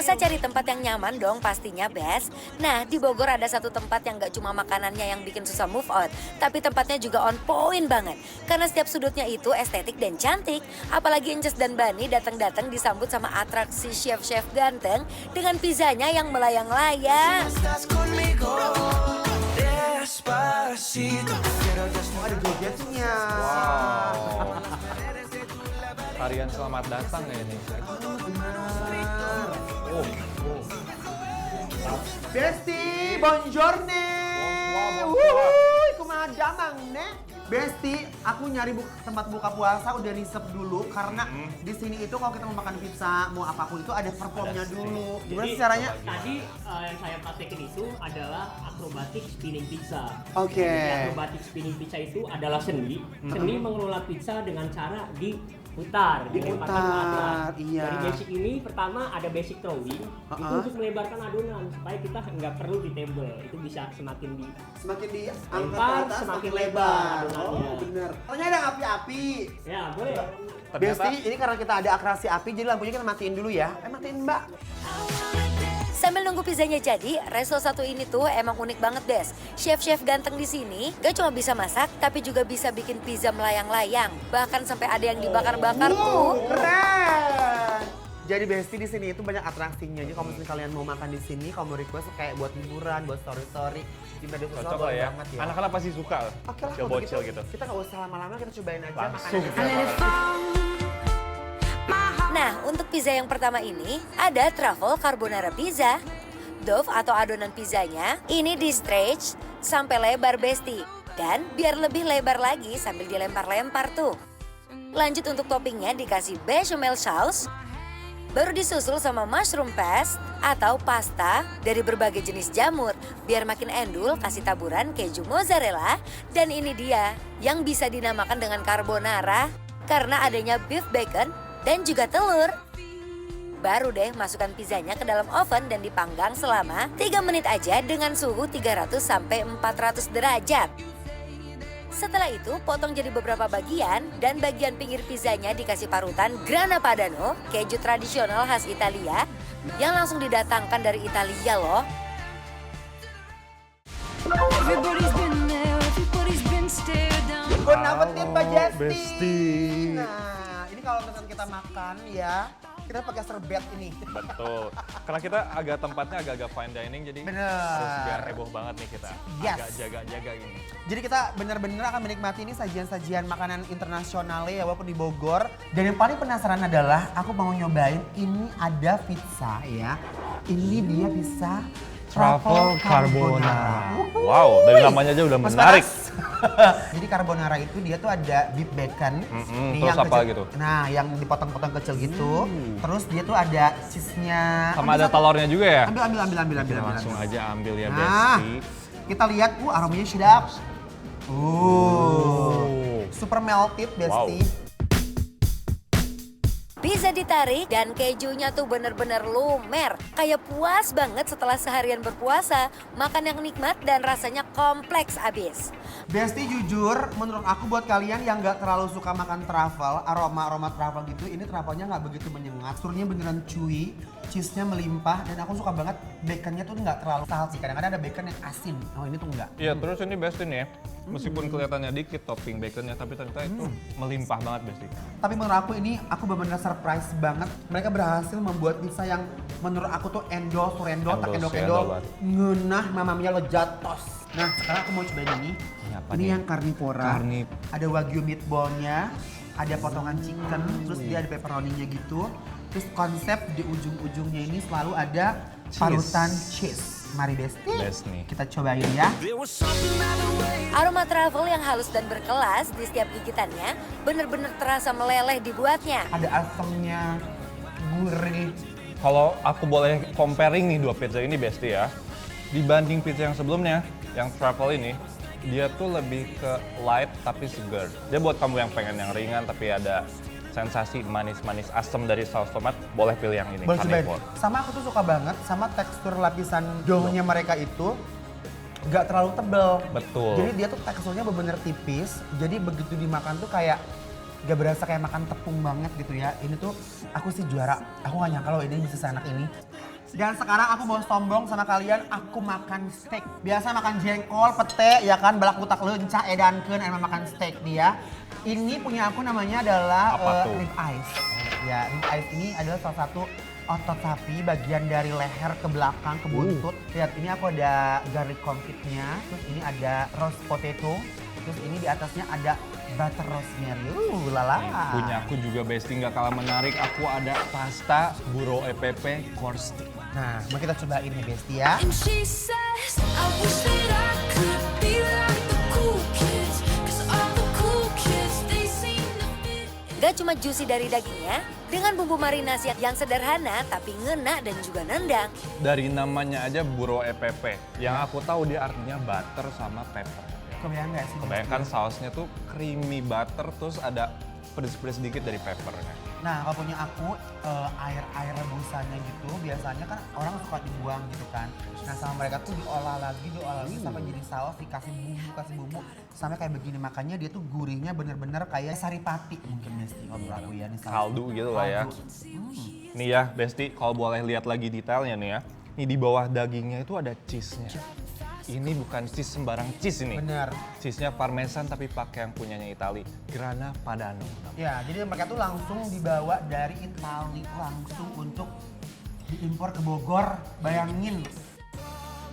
Masa cari tempat yang nyaman dong pastinya Bes. Nah di Bogor ada satu tempat yang gak cuma makanannya yang bikin susah move on, tapi tempatnya juga on point banget. Karena setiap sudutnya itu estetik dan cantik. Apalagi Ences dan Bani datang-datang disambut sama atraksi chef-chef ganteng dengan pizzanya yang melayang-layang. Ada jogetnya. Wow. Tarian selamat datang ya ini. Oh. Besti, buongiorno. Bonsoir. Kumaha mangne? Besti, aku nyari tempat buka puasa udah riset dulu karena di sini itu kalau kita mau makan pizza, mau apapun itu ada performnya dulu. Gimana sih caranya? Tadi yang saya praktekin itu adalah akrobatik spinning pizza. Oke. Jadi akrobatik spinning pizza itu adalah seni. Seni mengelola pizza dengan cara diputar, dilemparkan ke atas. Iya. Dari basic ini pertama ada basic throwing, itu untuk melebarkan adonan supaya kita nggak perlu di table. Itu bisa semakin Semakin di lempar, semakin lebar adonannya. Oh, bener. Ternyata ada api-api. Ya, boleh. Besti, ini karena kita ada akrasi api, jadi lampunya kita matiin dulu ya. Matiin mbak. Sambil nunggu pizzanya jadi, resto satu ini tuh emang unik banget Bes. Chef-chef ganteng di sini gak cuma bisa masak, tapi juga bisa bikin pizza melayang-layang. Bahkan sampai ada yang dibakar-bakar tuh. Keren. Jadi Besti di sini itu banyak atraksinya. Jadi kalau misalnya kalian mau makan di sini, kalau mau request kayak buat hiburan, buat story-story, Cimba de Cocok lah ya. banget ya. Anak-anak pasti suka. Oke lah, kalau Bocil begitu gitu. kita nggak usah lama-lama, kita cobain aja Langsung. makanannya. Nah, untuk pizza yang pertama ini ada truffle carbonara pizza. Dough atau adonan pizzanya ini di stretch sampai lebar Besti. Dan biar lebih lebar lagi sambil dilempar-lempar tuh. Lanjut untuk toppingnya dikasih bechamel sauce. Baru disusul sama mushroom paste atau pasta dari berbagai jenis jamur. Biar makin endul kasih taburan keju mozzarella. Dan ini dia yang bisa dinamakan dengan carbonara karena adanya beef bacon dan juga telur. Baru deh masukkan pizzanya ke dalam oven dan dipanggang selama 3 menit aja dengan suhu 300 sampai 400 derajat. Setelah itu potong jadi beberapa bagian dan bagian pinggir pizzanya dikasih parutan grana padano, keju tradisional khas Italia yang langsung didatangkan dari Italia loh. Bon appetit Mbak Jesti. Besti. Nah, ini kalau misalnya kita makan ya, kita pakai serbet ini. Betul. Karena kita tempatnya agak-agak fine dining, jadi Bener. harus biar heboh banget nih kita. Yes. Agak jaga-jaga gini. Jadi kita benar-benar akan menikmati ini sajian-sajian makanan internasional ya walaupun di Bogor. Dan yang paling penasaran adalah aku mau nyobain ini ada pizza ya. Ini dia pizza Truffle carbonara. Wuhui. Wow, dari namanya aja udah Mas menarik. Panas. Jadi carbonara itu dia tuh ada beef bacon. Nih terus yang apa kecil- gitu? Nah, yang dipotong-potong kecil gitu. Terus dia tuh ada cheese-nya. Sama ada telurnya juga ya? Ambil. Kita langsung aja ambil ya Nah, Besti. kita lihat, aromanya sedap. Super melted, Besti. Wow. Bisa ditarik dan kejunya tuh bener-bener lumer. Kayak puas banget setelah seharian berpuasa. Makan yang nikmat dan rasanya kompleks abis. Besti jujur, menurut aku buat kalian yang nggak terlalu suka makan truffle, aroma truffle gitu, ini truffle-nya nggak begitu menyengat. Teksturnya beneran chewy, cheese-nya melimpah, dan aku suka banget baconnya tuh nggak terlalu salty. Kadang-kadang ada bacon yang asin, oh ini tuh nggak. Iya, terus ini Besti nih ya. Meskipun kelihatannya dikit topping baconnya, tapi ternyata itu melimpah banget Besti. Tapi menurut aku ini, aku bener-bener surprise banget. Mereka berhasil membuat pizza yang menurut aku tuh endol, surendol, tak Endol, endol-endol, surendol banget. ngenah, mamamnya lejatos. Nah sekarang aku mau cobain ini. apa Ini nih? yang karnivora. Karnip. Ada wagyu meatballnya, ada potongan chicken, terus dia ada pepperoni-nya gitu. Terus konsep di ujung-ujungnya ini selalu ada parutan cheese. Mari Besti, Best nih. kita cobain ya. Aroma truffle yang halus dan berkelas di setiap gigitannya bener-bener terasa meleleh dibuatnya. Ada asamnya, gurih. Kalau aku boleh comparing nih dua pizza ini Besti ya. Dibanding pizza yang sebelumnya, yang truffle ini, dia tuh lebih ke light tapi segar. Dia buat kamu yang pengen yang ringan tapi ada sensasi manis-manis asam dari saus tomat, boleh pilih yang ini, Boleh cobain. carnivore. Sama aku tuh suka banget sama tekstur lapisan doughnya mereka itu nggak terlalu tebel. Betul. Jadi dia tuh teksturnya bener-bener tipis. Jadi begitu dimakan tuh kayak gak berasa kayak makan tepung banget gitu ya. Ini tuh aku sih juara. Aku gak nyangka loh ini bisa seenak ini. Dan sekarang aku mau sombong sama kalian, aku makan steak. Biasa makan jengkol, pete, ya kan, balak butak leunca, edankeun, emang makan steak dia. Ini punya aku namanya adalah Apa tuh? rib eyes. Ya, rib eyes ini adalah salah satu otot sapi bagian dari leher ke belakang, ke buntut. Lihat, ini aku ada garlic confitnya, terus ini ada roast potato, terus ini di atasnya ada butter rosemary. Lala. Punya aku juga Besti nggak kalah menarik. Aku ada pasta buro EPP course stick. Nah, mau kita cobain nih Besti ya. And she says, I wish that I could be like the cool kids. 'Cause all the cool kids, they seem to fit. Gak cuma juicy dari dagingnya, dengan bumbu marinasi yang sederhana tapi ngena dan juga nendang. Dari namanya aja buro EPP. Yang aku tahu dia artinya butter sama pepper. Kebayang nggak sih? Kebayangkan sausnya tuh creamy butter, terus ada pedes-pedes sedikit dari peppernya. Nah, kalau punya aku, air rebusannya gitu, biasanya kan orang suka dibuang gitu kan. Nah, sama mereka tuh diolah lagi sampai jadi saus, kasih bumbu, sampai kayak begini. Makanya dia tuh gurihnya bener-bener kayak saripati mungkin Besti kalau menurut aku ya. Nih, Kaldu gitu lah ya. Kaldu. Nih ya Besti, kalau boleh lihat lagi detailnya nih ya. Nih di bawah dagingnya itu ada cheese-nya. Ini bukan cheese sembarang cheese ini. Bener. Cheese-nya parmesan tapi pakai yang punyanya Itali. Grana Padano. Ya, jadi mereka tuh langsung dibawa dari Itali langsung untuk diimpor ke Bogor. Bayangin.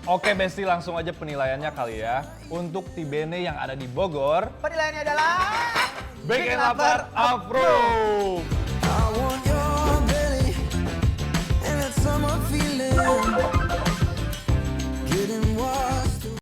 Oke Besti, langsung aja penilaiannya kali ya. Untuk Tibene yang ada di Bogor, Penilaiannya adalah Bikin Lapar Approve! I want